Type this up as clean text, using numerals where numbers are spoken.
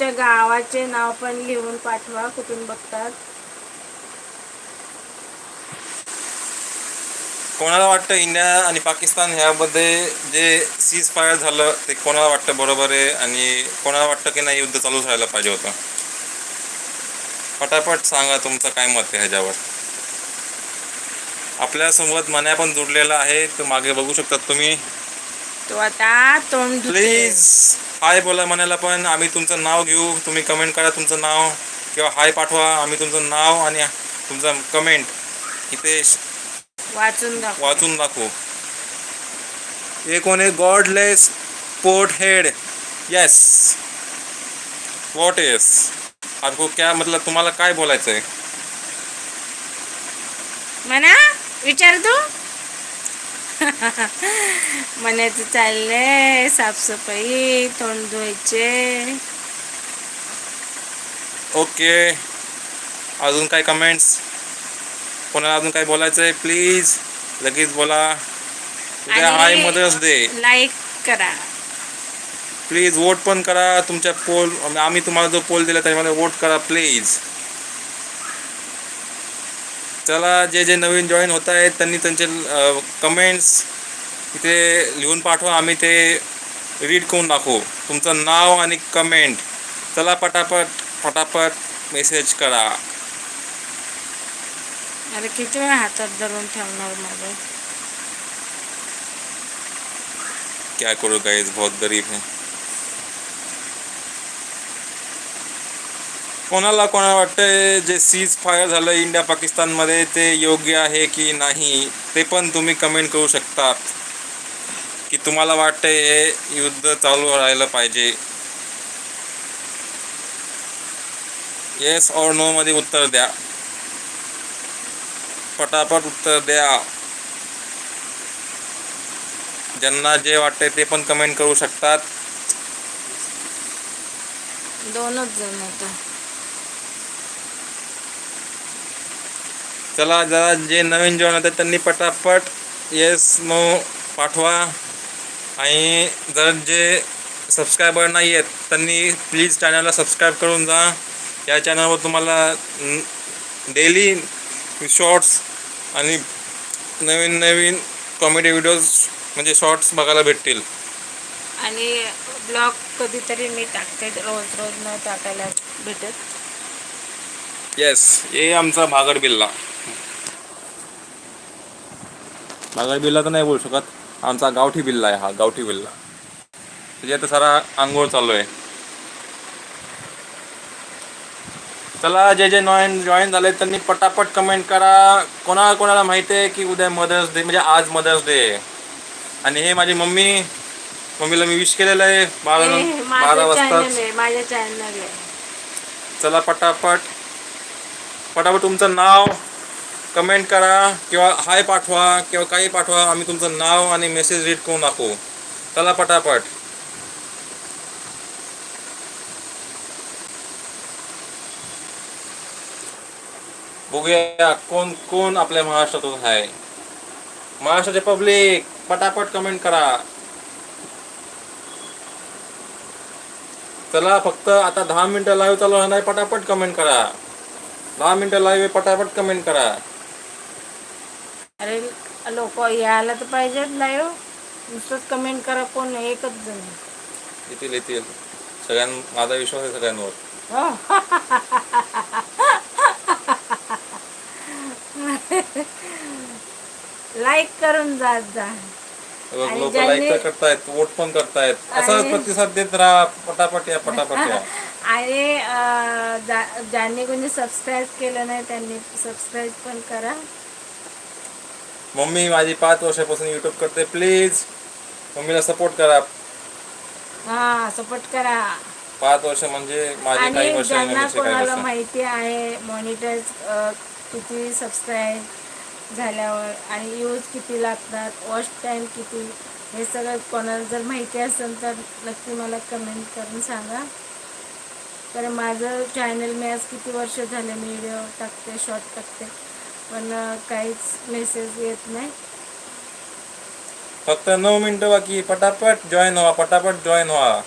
तुमच्या गावाचे नाव पण लिहून पाठवा, कुठून बघतात. कोणाला वाटतं इंडिया आणि पाकिस्तान ह्यामध्ये जे सीज फायर झालं ते कोणाला वाटतं बरोबर आहे आणि कोणाला वाटतं की नाही युद्ध चालूच राहायला पाहिजे होतं? पटापट सांगा तुमचं काय मत आहे ह्याच्यावर. आपल्यासोबत मन्या पण जुडलेला आहे, तर मागे बघू शकतात तुम्ही. तो आता तोंड प्लीज हाय बोला मनाला पण. आम्ही तुमचं नाव घेऊ, तुम्ही कमेंट करा तुमचं नाव किंवा हाय पाठवा. आम्ही तुमचं नाव आणि तुमचं कमेंट इथे वाचून दाखवू. हे कोण आहे? Godless port head. Yes, what is आपको क्या मतलब, तुम्हाला काय बोलायचं आहे? म्हणा, विचार तू. म्हणायचं चाललंय साफसफाई, तोंड धुवायचे. ओके, अजून काय कमेंट्स? कोणाला अजून काय बोलायचं आहे प्लीज लगेच बोला. उद्या हाय मदर्स डे. लाईक करा प्लीज. वोट पण करा. तुमच्या पोल, आम्ही तुम्हाला जो पोल दिला त्याच्यामध्ये वोट करा प्लीज. चला, जे जे नवीन जॉईन होत आहेत त्यांनी त्यांचे कमेंट्स इथे लिहून पाठवा. आम्ही ते रीड करून दाखवू, तुमचं नाव आणि कमेंट. चला पटापट पटापट मेसेज करा. अरे किती वेळ हातात धरून ठेवणार माझं? क्या करू गाइस, बहुत गरीब है. कोणाला वाटतंय जे सीज फायर झालं इंडिया पाकिस्तानमध्ये ते योग्य आहे की नाही, ते पण तुम्ही कमेंट करू शकतात. की तुम्हाला वाटतंय हे युद्ध चालू राहायला पाहिजे. येस और नो मध्ये उत्तर द्या. पटापट उत्तर द्या. ज्यांना जे वाटतंय ते पण कमेंट करू शकतात. दोनच जण होता. चला, जरा जे नवीन जॉईन होतात त्यांनी पटापट येस नो पाठवा. आणि जर जे सबस्क्रायबर नाही आहेत त्यांनी प्लीज चॅनलला सबस्क्राईब करून जा. या चॅनलवर तुम्हाला डेली शॉर्ट्स आणि नवीन नवीन कॉमेडी व्हिडिओज म्हणजे शॉर्ट्स बघायला भेटतील. आणि ब्लॉग कधीतरी मी टाकते, रोज रोज न टाकायला भेटत. येस, हे आमचा भागड बिल्ला. भागड बिल्ला तर नाही बोलू शकत, आमचा गावठी बिल्ला आहे हा, गावठी बिल्ला. त्याच्या आता सारा आंघोळ चालू आहे. चला, जे जे जॉईन झाले त्यांनी पटापट कमेंट करा. कोणाला माहिती आहे की उद्या मदर्स डे, म्हणजे आज मदर्स डे आहे. आणि हे माझी मम्मीला मी विश केलेलं आहे 12 वाजता. माझ्या चॅनल. चला पटापट तुमचं नाव कमेंट करा किंवा हाय पाठवा किंवा काही पाठवा. आम्ही तुमचं नाव आणि मेसेज रीड करून दाखवू. चला पटापट. बघूया कोण कोण आपल्या महाराष्ट्रातून आहे. महाराष्ट्राचे पब्लिक पटापट कमेंट करा. चला, फक्त आता 10 मिनिटं लाईव्ह चालू आहे, पटापट कमेंट करा. 10 मिनिटं लाईव्ह पटापट कमेंट करा. अरे लोक यायला तर पाहिजेत लाईव्ह, नुसतंच कमेंट करा. कोण एकच जण येतील माझा विश्वास आहे सगळ्यांवर. लाईक करून जात जा. लोक लाईक तर करतायत, वोट पण करतायत. असाच प्रतिसाद देत राहा. पटापट या. आणि ज्यांनी कोणी सबस्क्राईब केलं नाही त्यांनी सबस्क्राईब पण करा. मम्मी माझी 5 वर्षापासून युट्यूब करते. प्लीज मम्मीला सपोर्ट करा. सपोर्ट करा. 5 वर्ष म्हणजे माझे काही वर्ष. ज्यांना कोणाला माहिती आहे मॉनिटाईज किती सबस्क्राईब झाल्यावर आणि यूज किती लागतात, वॉच टाईम किती, हे सगळं कोणाला जर माहिती असेल तर नक्की मला कमेंट करून सांगा. तर माझं चॅनल मी आज किती वर्ष झाले मी व्हिडिओ टाकते, शॉर्ट टाकते, पण काहीच मेसेज येत नाही. फक्त 9 मिनिटं बाकी. पटापट जॉईन व्हा.